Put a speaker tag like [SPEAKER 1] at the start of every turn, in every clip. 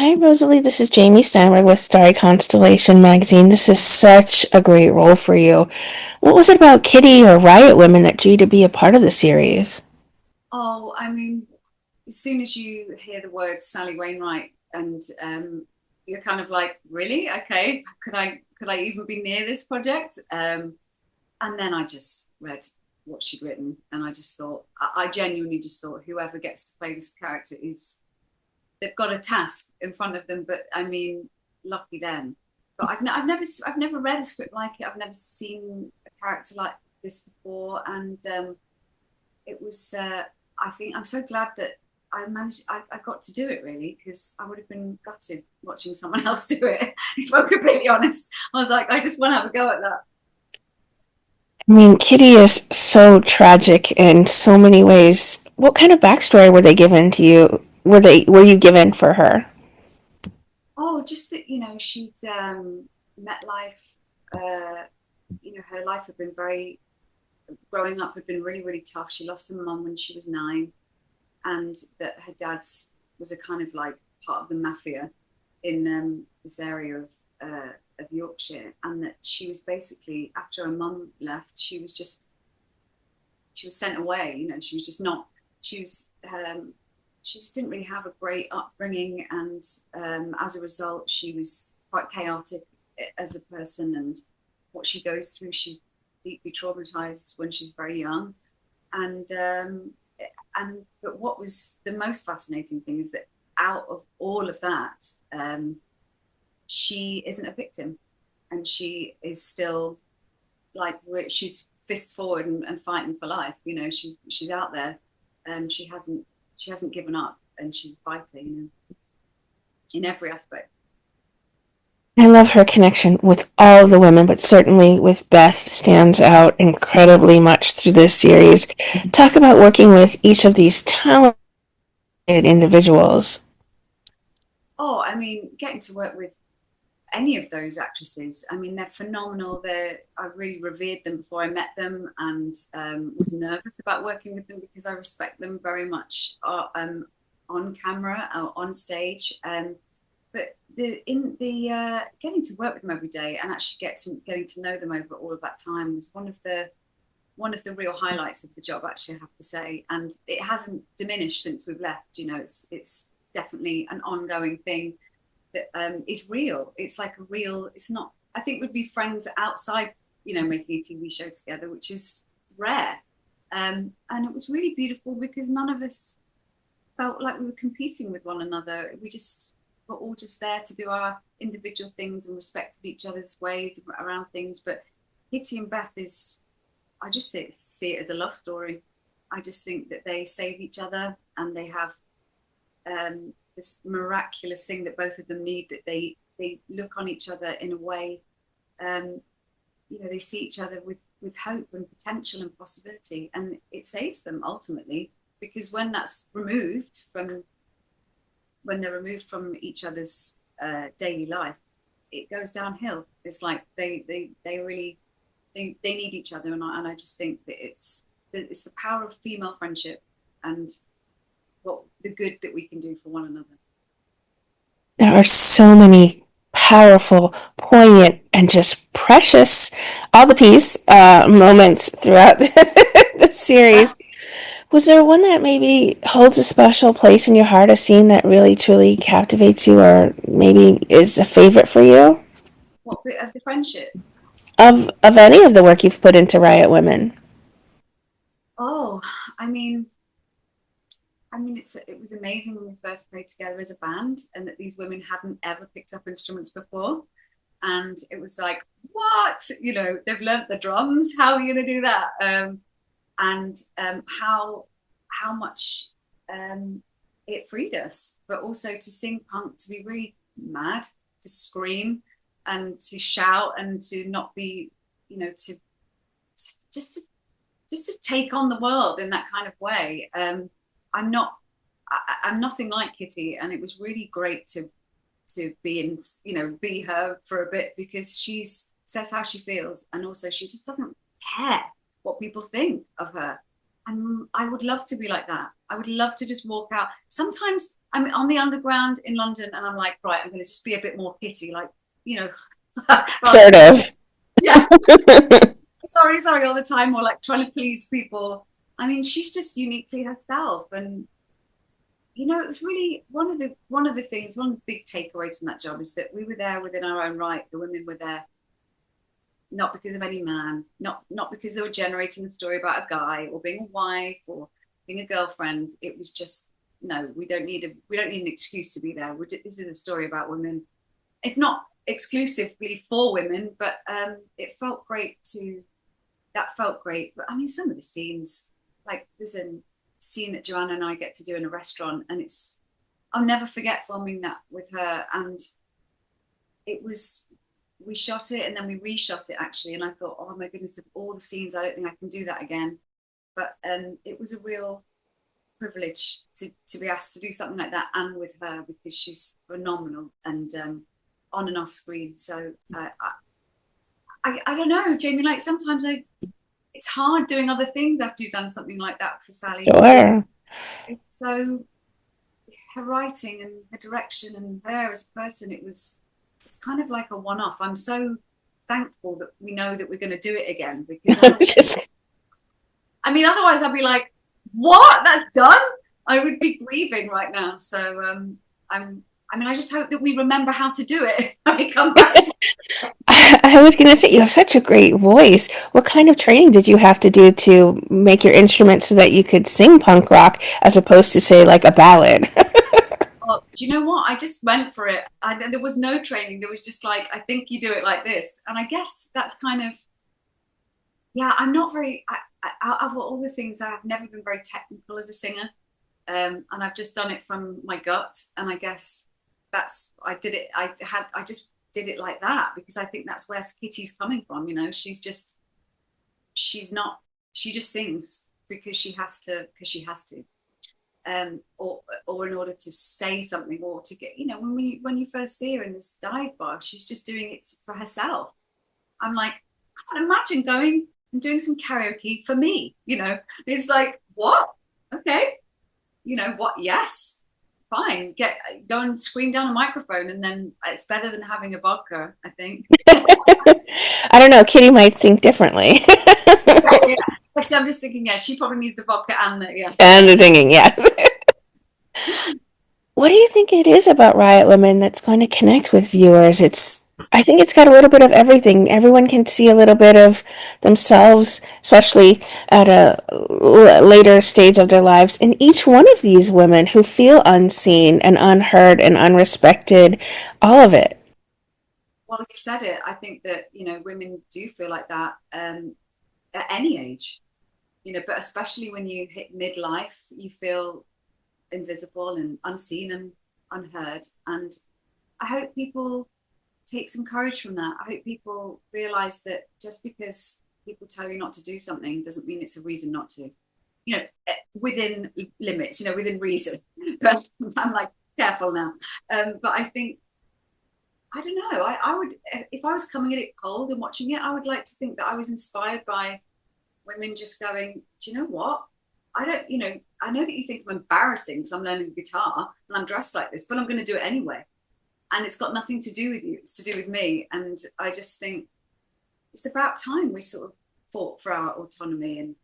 [SPEAKER 1] Hi, Rosalie. This is Jamie Steinberg with Starry Constellation magazine. This is such a great role for you. What was it about Kitty or Riot Women that drew you to be a part of the series?
[SPEAKER 2] Oh, I mean, as soon as you hear the word Sally Wainwright and you're kind of like, really? Okay, could I even be near this project? And then I just read what she'd written, and I just thought, I genuinely just thought, whoever gets to play this character they've got a task in front of them. But I mean, lucky them. But I've never read a script like it. I've never seen a character like this before, and it was I think I'm so glad that I got to do it, really, because I would have been gutted watching someone else do it. If I'm completely honest, I was like, I just want to have a go at that.
[SPEAKER 1] I mean, Kitty is so tragic in so many ways. What kind of backstory were they given to you? Were you given for her?
[SPEAKER 2] Oh, just that, she'd met life. uh her life had been very growing up had been really, really tough. She lost her mum when she was 9, and that her dad's was a kind of like part of the mafia in this area of Yorkshire, and that she was basically, after her mum left, she was sent away. She was just not. She was she just didn't really have a great upbringing, and as a result, she was quite chaotic as a person. And what she goes through, she's deeply traumatized when she's very young. And but what was the most fascinating thing is that out of all of that, she isn't a victim, and she is still like, she's fist forward and fighting for life. She's out there, and she hasn't given up, and she's fighting, in every aspect.
[SPEAKER 1] I love her connection with all of the women, but certainly with Beth stands out incredibly much through this series. Talk about working with each of these talented individuals.
[SPEAKER 2] Oh, I mean, getting to work with any of those actresses, I mean, they're phenomenal. I really revered them before I met them, and was nervous about working with them because I respect them very much, on camera or on stage. But getting to work with them every day and actually getting to know them over all of that time was one of the real highlights of the job, actually, I have to say. And it hasn't diminished since we've left. It's definitely an ongoing thing that is real. It's like a real. It's not. I think we'd be friends outside, making a TV show together, which is rare. And it was really beautiful because none of us felt like we were competing with one another. We just were all just there to do our individual things and respected each other's ways around things. But Kitty and Beth is, I just see it as a love story. I just think that they save each other, and they have this miraculous thing that both of them need, that they look on each other in a way. um, they see each other with hope and potential and possibility, and it saves them ultimately, because when they're removed from each other's daily life, it goes downhill. It's like they really they need each other. And I just think that it's the power of female friendship, and what the good that we can do for one another.
[SPEAKER 1] There are so many powerful, poignant, and just precious, all the peace moments throughout the
[SPEAKER 2] Yeah.
[SPEAKER 1] series. Was there one that maybe holds a special place in your heart, a scene that really truly captivates you, or maybe is a favorite for you?
[SPEAKER 2] What bit of the friendships?
[SPEAKER 1] Of any of the work you've put into Riot Women?
[SPEAKER 2] Oh, I mean, it was amazing when we first played together as a band, and that these women hadn't ever picked up instruments before. And it was like, what? They've learnt the drums. How are you going to do that? And how much it freed us, but also to sing punk, to be really mad, to scream, and to shout, and to not be, to just to take on the world in that kind of way. I'm not, I'm nothing like Kitty, and it was really great to be in, be her for a bit, because she's says how she feels, and also she just doesn't care what people think of her. And I would love to be like that. I would love to just walk out. Sometimes I'm on the underground in London, and I'm like, right, I'm going to just be a bit more kitty, like, you know, rather
[SPEAKER 1] Sort
[SPEAKER 2] than,
[SPEAKER 1] of.
[SPEAKER 2] yeah, sorry, all the time, or like trying to please people. I mean, she's just uniquely herself, and it was really one of the things, one of the big takeaways from that job is that we were there within our own right. The women were there not because of any man, not because they were generating a story about a guy or being a wife or being a girlfriend. It was just no, we don't need an excuse to be there. This is a story about women. It's not exclusively for women, but it felt great to that felt great. But I mean, some of the scenes, like there's a scene that Joanna and I get to do in a restaurant, and I'll never forget filming that with her. And it was we shot it and then we reshot it actually, and I thought, oh my goodness, of all the scenes, I don't think I can do that again. But it was a real privilege to be asked to do something like that, and with her, because she's phenomenal and on and off screen. So I don't know, Jamie. Like sometimes it's hard doing other things after you've done something like that for Sally, because
[SPEAKER 1] Sure.
[SPEAKER 2] it's so her writing and her direction and her as a person. It's kind of like a one-off. I'm so thankful that we know that we're going to do it again, because
[SPEAKER 1] Just
[SPEAKER 2] otherwise I'd be like, what? That's done? I would be grieving right now. So I just hope that we remember how to do it when we come back.
[SPEAKER 1] I was going to say, you have such a great voice. What kind of training did you have to do to make your instrument so that you could sing punk rock as opposed to, say, like a ballad?
[SPEAKER 2] Oh, do you know what? I just went for it. There was no training. There was just like, I think you do it like this. And I guess that's kind of, yeah, I'm not very, out of all the things, I've never been very technical as a singer. And I've just done it from my gut. And I guess I did it. I just did it like that because I think that's where Kitty's coming from. She's not, she just sings because she has to. Or in order to say something or to get, when you first see her in this dive bar, she's just doing it for herself. I'm like, I can't imagine going and doing some karaoke for me. It's like, what? Okay, what? Yes, fine. Go and scream down a microphone, and then it's better than having a vodka, I think.
[SPEAKER 1] I don't know. Kitty might think differently.
[SPEAKER 2] Yeah. Actually, I'm just thinking, yeah, she probably needs the vodka and the yeah.
[SPEAKER 1] And the singing, yes. What do you think it is about Riot Women that's going to connect with viewers? I think it's got a little bit of everything. Everyone can see a little bit of themselves, especially at a later stage of their lives, in each one of these women who feel unseen and unheard and unrespected. All of it.
[SPEAKER 2] Well, you said it. I think that women do feel like that at any age. But especially when you hit midlife, you feel invisible and unseen and unheard. And I hope people take some courage from that. I hope people realize that just because people tell you not to do something doesn't mean it's a reason not to. Within limits, within reason. But I'm like careful now. But I think I don't know. I would, if I was coming at it cold and watching it, I would like to think that I was inspired by women just going, do you know what? I don't, I know that you think I'm embarrassing because I'm learning guitar and I'm dressed like this, but I'm going to do it anyway. And it's got nothing to do with you. It's to do with me. And I just think it's about time we sort of fought for our autonomy.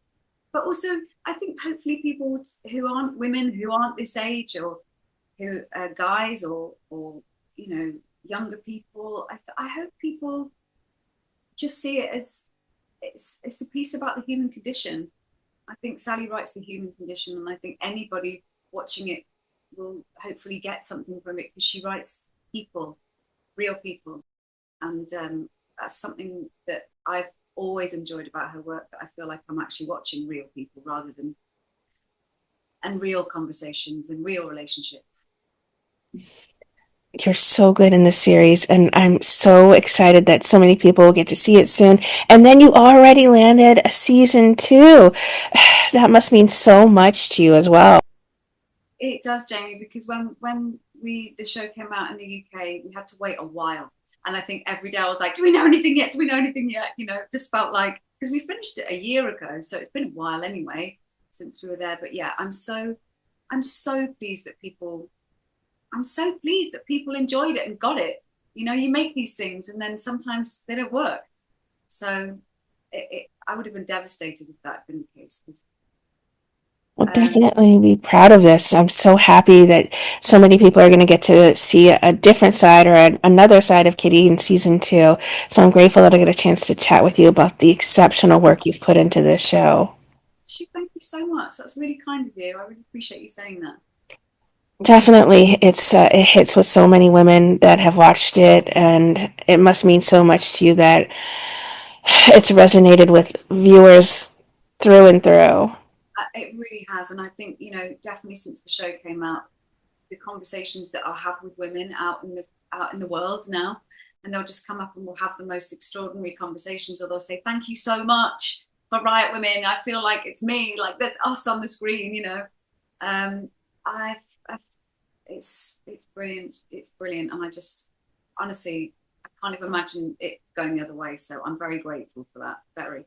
[SPEAKER 2] But also, I think hopefully people who aren't women, who aren't this age, or who are guys, or younger people, I hope people just see it as it's a piece about the human condition. I think Sally writes the human condition, and I think anybody watching it will hopefully get something from it because she writes people, real people, and that's something that I've always enjoyed about her work. That I feel like I'm actually watching real people rather than and real conversations and real relationships.
[SPEAKER 1] You're so good in this series, and I'm so excited that so many people will get to see it soon. And then you already landed a season two. That must mean so much to you as well.
[SPEAKER 2] It does, Jamie, because when the show came out in the UK, we had to wait a while, and I think every day I was like, "Do we know anything yet? Do we know anything yet?" It just felt like because we finished it a year ago, so it's been a while anyway since we were there. But yeah, I'm so pleased that people I'm so pleased that people enjoyed it and got it. You know, you make these things and then sometimes they don't work. So I would have been devastated if that had been the case.
[SPEAKER 1] Well,
[SPEAKER 2] Um,
[SPEAKER 1] definitely be proud of this. I'm so happy that so many people are going to get to see a different side or another side of Kitty in season two. So I'm grateful that I get a chance to chat with you about the exceptional work you've put into this show.
[SPEAKER 2] thank you so much. That's really kind of you. I really appreciate you saying that.
[SPEAKER 1] Definitely, it hits with so many women that have watched it, and it must mean so much to you that it's resonated with viewers through and through.
[SPEAKER 2] It really has, and I think definitely since the show came out, the conversations that I'll have with women out in the world now, and they'll just come up and we'll have the most extraordinary conversations, or they'll say, "Thank you so much for Riot Women. I feel like it's me, like that's us on the screen." I've, I've it's brilliant. It's brilliant, and I just honestly I can't even imagine it going the other way. So I'm very grateful for that. Very.